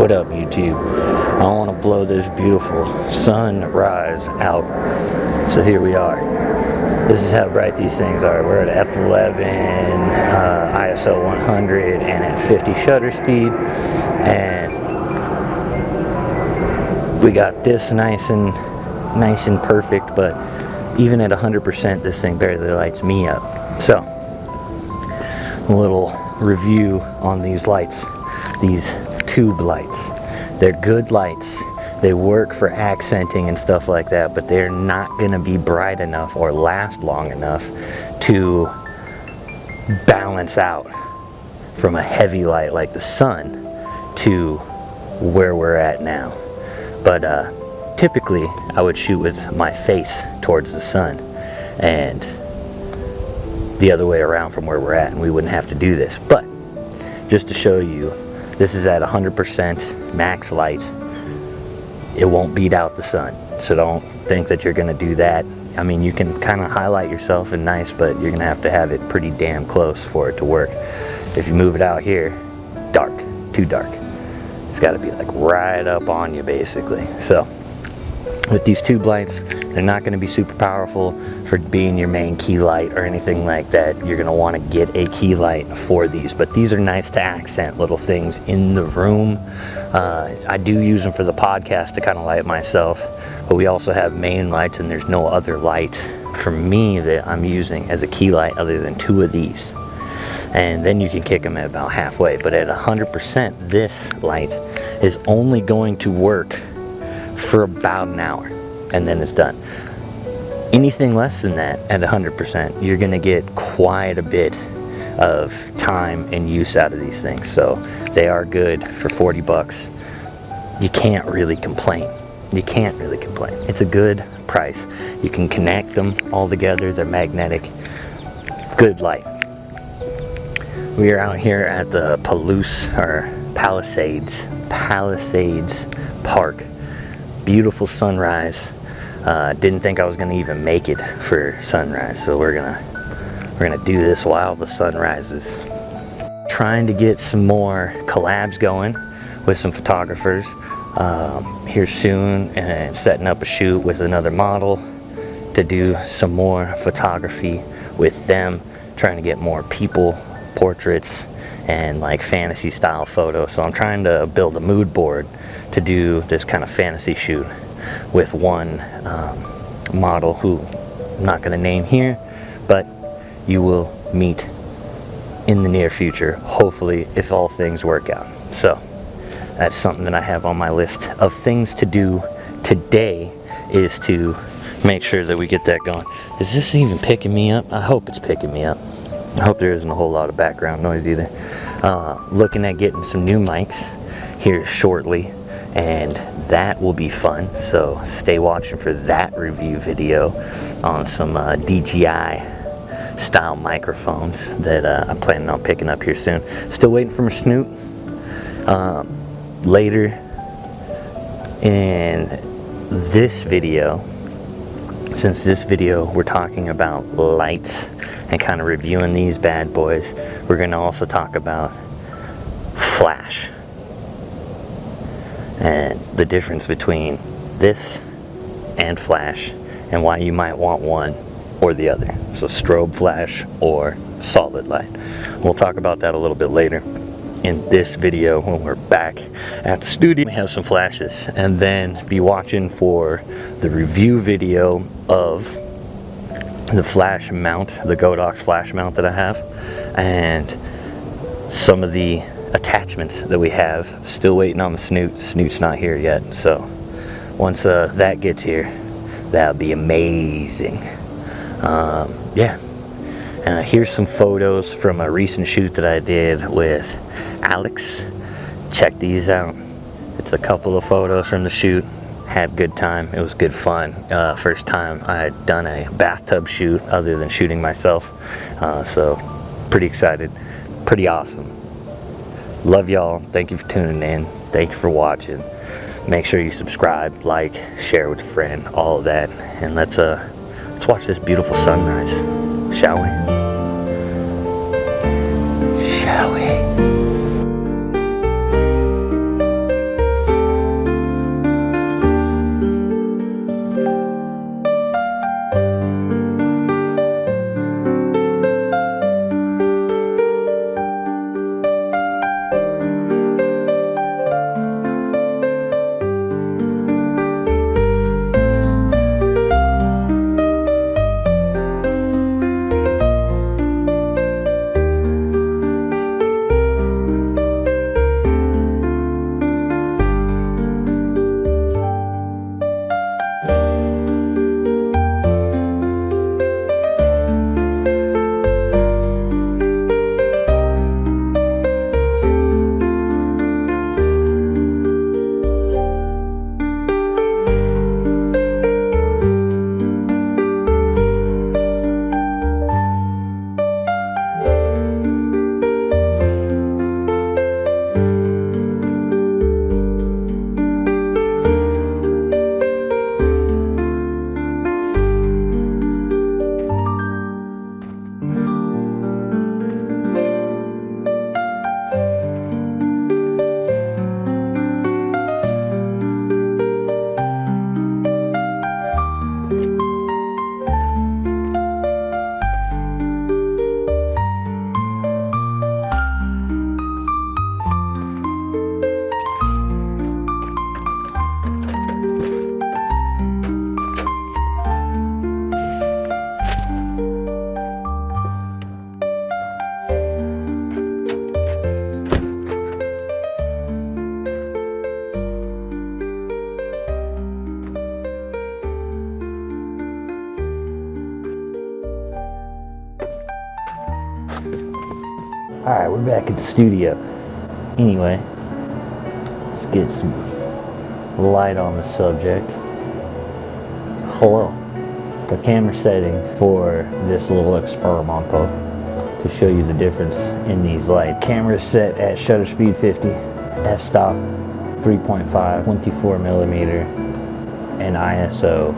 What up, YouTube? I want to blow this beautiful sunrise out. So here we are. This is how bright these things are. We're at f11, ISO 100, and at 50 shutter speed. And we got this nice and perfect, but even at 100%, this thing barely lights me up. So, a little review on these lights, these tube lights. They're good lights. They work for accenting and stuff like that, but they're not gonna be bright enough or last long enough to balance out from a heavy light like the sun to where we're at now. But typically I would shoot with my face towards the sun and the other way around from where we're at, and we wouldn't have to do this. But just to show you, this is at 100% max light. It won't beat out the sun, so don't think that you're gonna do that. I mean, you can kind of highlight yourself and nice, but you're gonna have to have it pretty damn close for it to work. If you move it out here, dark, too dark. It's got to be like right up on you, basically. So with these tube lights, they're not going to be super powerful for being your main key light or anything like that. You're going to want to get a key light for these, but these are nice to accent little things in the room. I do use them for the podcast to kind of light myself, but we also have main lights, and there's no other light for me that I'm using as a key light other than two of these. And then you can kick them at about halfway. But at 100%, this light is only going to work for about an hour, and then it's done. Anything less than that at 100%, you're gonna get quite a bit of time and use out of these things. So they are good for 40 bucks. You can't really complain. You can't really complain. It's a good price. You can connect them all together. They're magnetic. Good light. We are out here at the Palisades Park. Beautiful sunrise. Didn't think I was gonna even make it for sunrise, so we're gonna do this while the sun rises. Trying to get some more collabs going with some photographers here soon, and setting up a shoot with another model to do some more photography with them, trying to get more people portraits and like fantasy style photos. So I'm trying to build a mood board to do this kind of fantasy shoot with one model who I'm not going to name here, but you will meet in the near future, hopefully, if all things work out. So that's something that I have on my list of things to do today, is to make sure that we get that going. Is this even picking me up? I hope it's picking me up. I hope there isn't a whole lot of background noise either. Looking at getting some new mics here shortly, and that will be fun. So stay watching for that review video on some DJI style microphones that I'm planning on picking up here soon. Still waiting for my snoot. Later in this video, since this video we're talking about lights and kind of reviewing these bad boys, we're going to also talk about flash and the difference between this and flash, and why you might want one or the other. So strobe flash or solid light. We'll talk about that a little bit later in this video when we're back at the studio. We have some flashes, and then be watching for the review video of the flash mount, the Godox flash mount that I have, and some of the attachments that we have. Still waiting on the snoot. Snoot's not here yet, so once that gets here, that'll be amazing. Yeah, here's some photos from a recent shoot that I did with Alex. Check these out. It's a couple of photos from the shoot. Had a good time. It was good fun. First time I had done a bathtub shoot other than shooting myself, so pretty excited. Pretty awesome. Love y'all. Thank you for tuning in. Thank you for watching. Make sure you subscribe, like, share with a friend, all of that, and let's watch this beautiful sunrise, shall we? Shall we? Alright, we're back at the studio. Anyway, let's get some light on the subject. Hello. The camera settings for this little experimental to show you the difference in these lights. Camera is set at shutter speed 50, f-stop 3.5, 24 millimeter, and ISO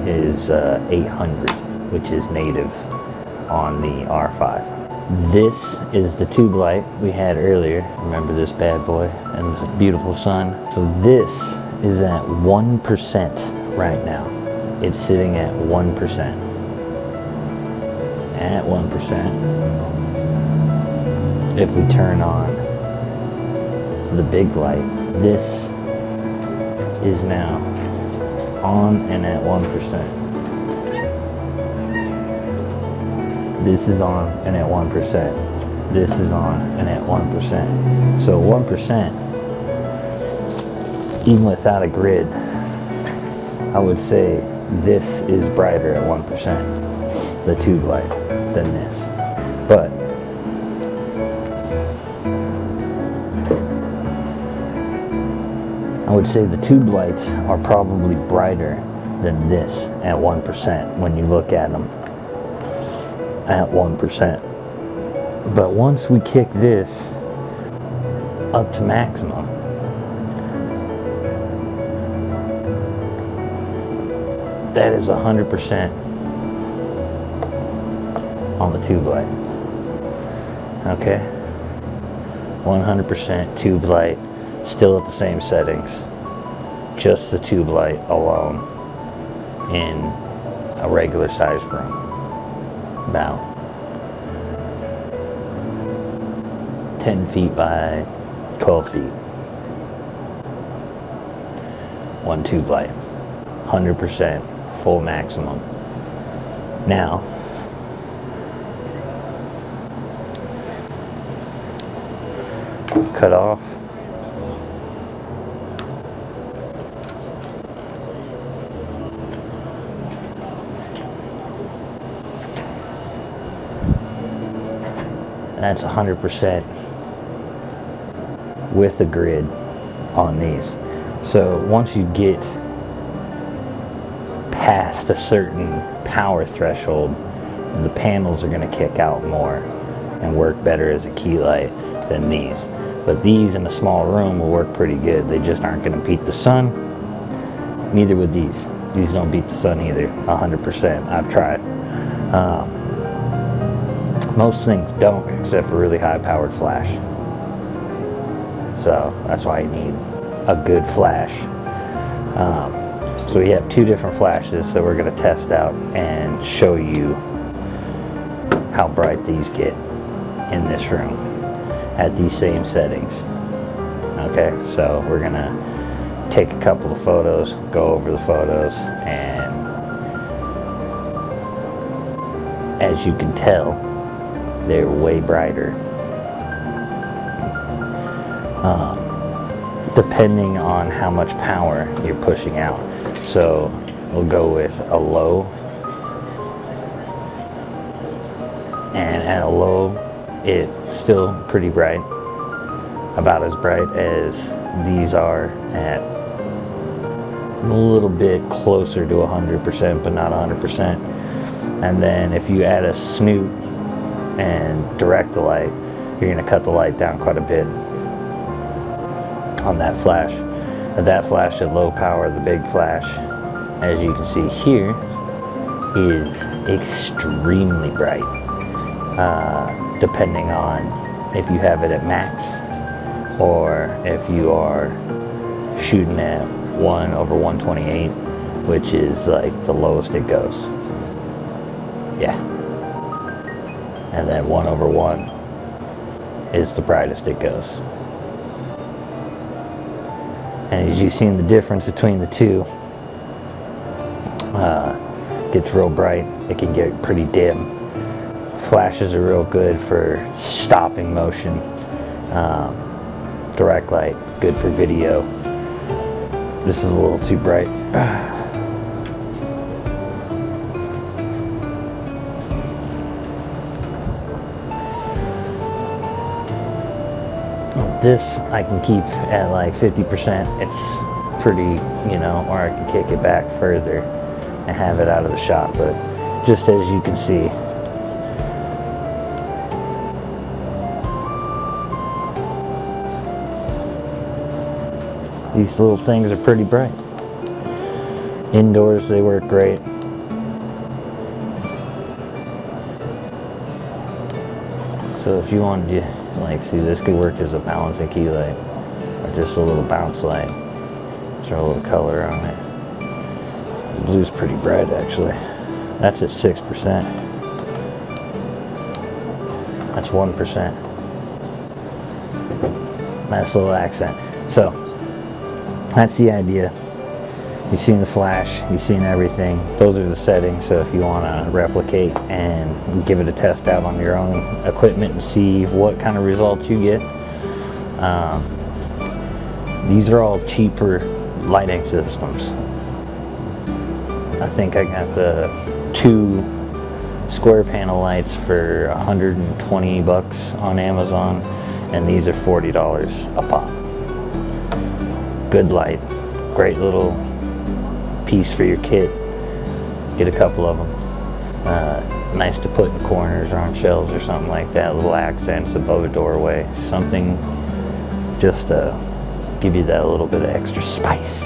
is 800, which is native on the R5. This is the tube light we had earlier. Remember this bad boy and the beautiful sun? So this is at 1% right now. It's sitting at 1%. At 1%. If we turn on the big light, this is now on and at 1%. This is on and at 1%. This is on and at 1%. So 1%, even without a grid, I would say this is brighter at 1%, the tube light, than this. But I would say the tube lights are probably brighter than this at 1% when you look at them at 1%. But once we kick this up to maximum, that is 100% on the tube light. Okay? 100% tube light, still at the same settings. Just the tube light alone in a regular sized room. About 10 feet by 12 feet. One tube light. 100% full maximum. Now, cut off. That's 100% with the grid on these. So once you get past a certain power threshold, the panels are going to kick out more and work better as a key light than these. But these in a small room will work pretty good. They just aren't going to beat the sun. Neither would these. These don't beat the sun either, 100%. I've tried. Most things don't, except for really high powered flash. So that's why you need a good flash. So we have two different flashes that we're going to test out and show you how bright these get in this room at these same settings. Okay, so we're going to take a couple of photos, go over the photos, and as you can tell, they're way brighter. Depending on how much power you're pushing out. So we'll go with a low. And at a low, it's still pretty bright. About as bright as these are at a little bit closer to 100%, but not 100%. And then if you add a snoot and direct the light, you're going to cut the light down quite a bit on that flash. That flash at low power, the big flash, as you can see here, is extremely bright, depending on if you have it at max or if you are shooting at 1/128, which is like the lowest it goes. Yeah. And then 1/1 is the brightest it goes. And as you've seen the difference between the two, gets real bright, it can get pretty dim. Flashes are real good for stopping motion. Direct light, good for video. This is a little too bright. This I can keep at like 50%. It's pretty, you know, or I can kick it back further and have it out of the shop. But just as you can see, these little things are pretty bright. Indoors they work great. So if you wanted to, like, see, this could work as a balancing key light or just a little bounce light. Throw a little color on it. The blue's pretty bright actually. That's at 6%. That's 1%. Nice little accent. So that's the idea. You've seen the flash, you've seen everything. Those are the settings, so if you want to replicate and give it a test out on your own equipment and see what kind of results you get. These are all cheaper lighting systems. I think I got the 2 square panel lights for 120 bucks on Amazon, and these are $40 a pop. Good light, great little piece for your kit. Get a couple of them. Nice to put in corners or on shelves or something like that. Little accents above a doorway. Something just to give you that little bit of extra spice.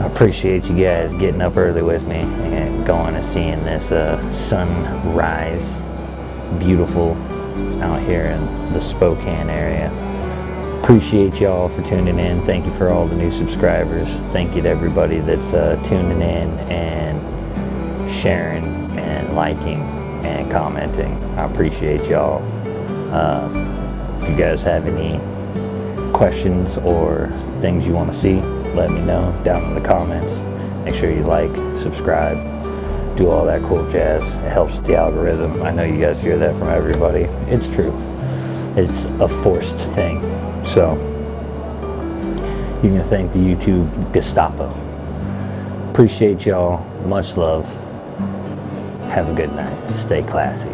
I appreciate you guys getting up early with me and going and seeing this sunrise. Beautiful out here in the Spokane area. Appreciate y'all for tuning in. Thank you for all the new subscribers. Thank you to everybody that's tuning in and sharing and liking and commenting. I appreciate y'all. If you guys have any questions or things you want to see, let me know down in the comments. Make sure you like, subscribe, do all that cool jazz. It helps with the algorithm. I know you guys hear that from everybody. It's true. It's a forced thing. So you can thank the YouTube Gestapo. Appreciate y'all. Much love. Have a good night. Stay classy.